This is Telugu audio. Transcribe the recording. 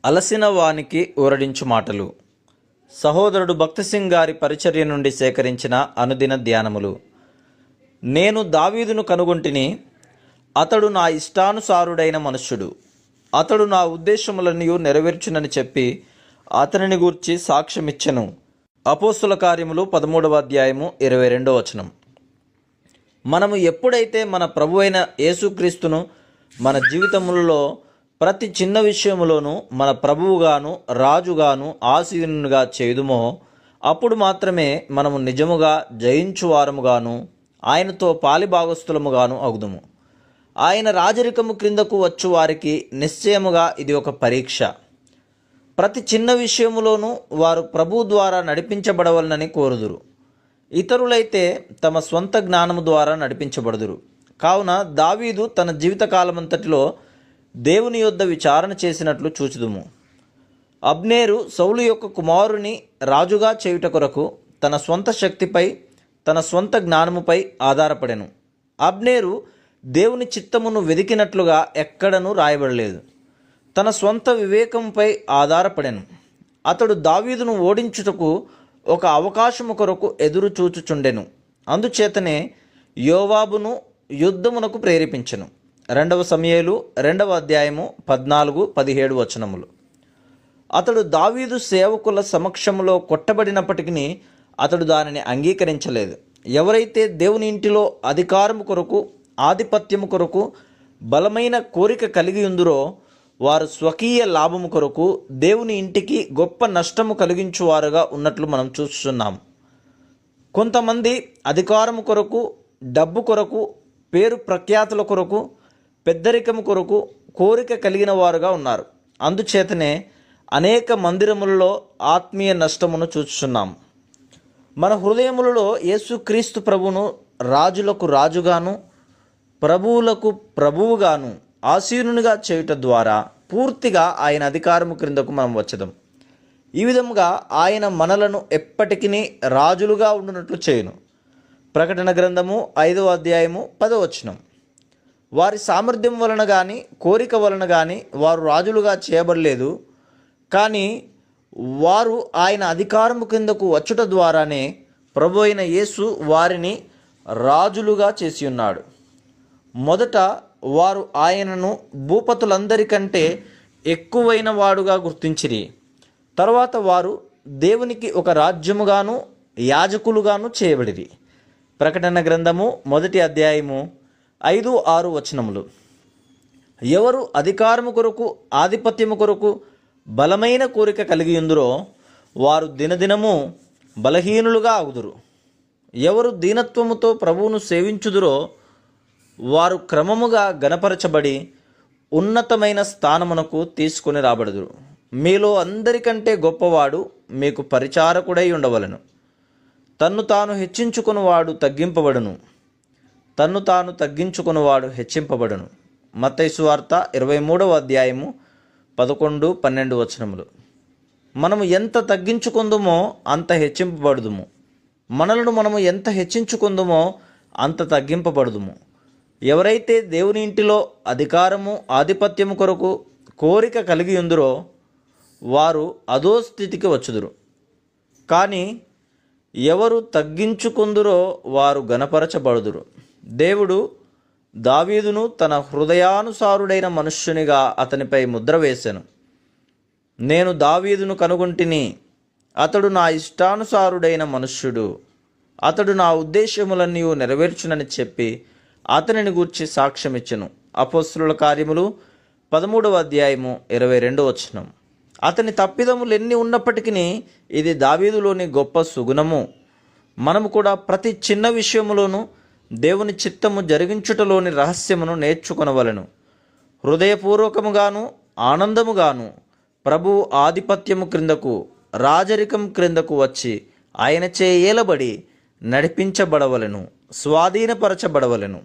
అలసిన వానికి ఊరడించు మాటలు. సహోదరుడు భక్తసింగ్ గారి పరిచర్య నుండి సేకరించిన అనుదిన ధ్యానములు. నేను దావీదును కనుగొంటిని, అతడు నా ఇష్టానుసారుడైన మనుష్యుడు. అతడు నా ఉద్దేశములన్నీ నెరవేర్చునని చెప్పి అతనిని గూర్చి సాక్ష్యమిచ్చెను. అపోస్తుల కార్యములు 13వ అధ్యాయము 22వ వచనం. మనము ఎప్పుడైతే మన ప్రభు అయిన యేసుక్రీస్తును మన జీవితములలో ప్రతి చిన్న విషయములోనూ మన ప్రభువుగాను రాజుగాను ఆసీనునిగా చేయుదుమో అప్పుడు మాత్రమే మనము నిజముగా జయించువారముగాను ఆయనతో పాలిభాగస్థులముగాను అగుదుము. ఆయన రాజరికము క్రిందకు వచ్చు వారికి నిశ్చయముగా ఇది ఒక పరీక్ష. ప్రతి చిన్న విషయములోనూ వారు ప్రభువు ద్వారా నడిపించబడవలనని కోరుదురు. ఇతరులైతే తమ స్వంత జ్ఞానము ద్వారా నడిపించబడుదురు. కావున దావీదు తన జీవితకాలమంతటిలో దేవుని యొద్ద విచారణ చేసినట్లు చూచుదుము. అబ్నేరు సౌలు యొక్క కుమారుని రాజుగా చేయుట కొరకు తన స్వంత శక్తిపై తన స్వంత జ్ఞానముపై ఆధారపడెను. అబ్నేరు దేవుని చిత్తమును వెదికినట్లుగా ఎక్కడనూ రాయబడలేదు. తన స్వంత వివేకంపై ఆధారపడెను. అతడు దావీదును ఓడించుటకు ఒక అవకాశము కొరకు ఎదురు చూచుచుండెను. అందుచేతనే యోవాబును యుద్ధమునకు ప్రేరేపించెను. 2 సమూయేలు 2వ అధ్యాయము 14-17 వచనములు. అతడు దావీదు సేవకుల సమక్షములో కొట్టబడినప్పటికీ అతడు దానిని అంగీకరించలేదు. ఎవరైతే దేవుని ఇంటిలో అధికారము కొరకు ఆధిపత్యము కొరకు బలమైన కోరిక కలిగి ఉందురో వారు స్వకీయ లాభము కొరకు దేవుని ఇంటికి గొప్ప నష్టము కలిగించువారుగా ఉన్నట్లు మనం చూస్తున్నాం. కొంతమంది అధికారము కొరకు, డబ్బు కొరకు, పేరు ప్రఖ్యాతుల కొరకు, పెద్దరికము కొరకు కోరిక కలిగిన వారుగా ఉన్నారు. అందుచేతనే అనేక మందిరములలో ఆత్మీయ నష్టమును చూస్తున్నాం. మన హృదయములలో యేసుక్రీస్తు ప్రభువును రాజులకు రాజుగాను ప్రభువులకు ప్రభువుగాను ఆసీనునిగా చేయుట ద్వారా పూర్తిగా ఆయన అధికారము క్రిందకు మనం వచ్చదాం. ఈ విధముగా ఆయన మనలను ఎప్పటికీ రాజులుగా ఉండునట్లు చేయును. ప్రకటన గ్రంథము 5వ అధ్యాయము 10వ వచనం. వారి సామర్థ్యం వలన కానీ కోరిక వలన కానీ వారు రాజులుగా చేయబడలేదు. కానీ వారు ఆయన అధికారము కిందకు వచ్చుట ద్వారానే ప్రభు అయిన యేసు వారిని రాజులుగా చేసి ఉన్నాడు. మొదట వారు ఆయనను భూపతులందరికంటే ఎక్కువైన వాడుగా గుర్తించిరి. తర్వాత వారు దేవునికి ఒక రాజ్యముగాను యాజకులుగాను చేయబడిరి. ప్రకటన గ్రంథము 1వ అధ్యాయము 5-6 వచనములు. ఎవరు అధికారము కొరకు ఆధిపత్యము కొరకు బలమైన కోరిక కలిగి ఉందురో వారు దినదినము బలహీనులుగా అగుదురు. ఎవరు దీనత్వముతో ప్రభువును సేవించుదురో వారు క్రమముగా గణపరచబడి ఉన్నతమైన స్థానమునకు తీసుకొని రాబడుదురు. మీలో అందరికంటే గొప్పవాడు మీకు పరిచారకుడై ఉండవలెను. తన్ను తాను హెచ్చించుకునివాడు తగ్గింపబడును, తన్ను తాను తగ్గించుకునివాడు హెచ్చింపబడును. మత్తయి సువార్త 23వ అధ్యాయము 11-12 వచనములు. మనము ఎంత తగ్గించుకుందుమో అంత హెచ్చింపబడుదుము. మనలను మనము ఎంత హెచ్చించుకుందుమో అంత తగ్గింపబడుదుము. ఎవరైతే దేవుని ఇంటిలో అధికారము ఆధిపత్యము కొరకు కోరిక కలిగి ఉందురో వారు అదో స్థితికి వచ్చుదురు. కానీ ఎవరు తగ్గించుకుందురో వారు గణపరచబడుదురు. దేవుడు దావీదును తన హృదయానుసారుడైన మనుష్యునిగా అతనిపై ముద్ర వేసెను. నేను దావీదును కనుగొంటిని, అతడు నా ఇష్టానుసారుడైన మనుష్యుడు. అతడు నా ఉద్దేశములన్నీ నెరవేర్చునని చెప్పి అతనిని గూర్చి సాక్ష్యమిచ్చెను. అపోస్తుల కార్యములు 13వ అధ్యాయము 22వ వచనం. అతని తప్పిదములు ఎన్ని ఉన్నప్పటికీ ఇది దావీదులోని గొప్ప సుగుణము. మనము కూడా ప్రతి చిన్న విషయములోనూ దేవుని చిత్తము జరిగించుటలోని రహస్యమును నేర్చుకొనవలెను. హృదయపూర్వకముగాను ఆనందముగాను ప్రభువు ఆధిపత్యము క్రిందకు రాజరికం క్రిందకు వచ్చి ఆయనచే ఏలబడి నడిపించబడవలెను, స్వాధీనపరచబడవలెను.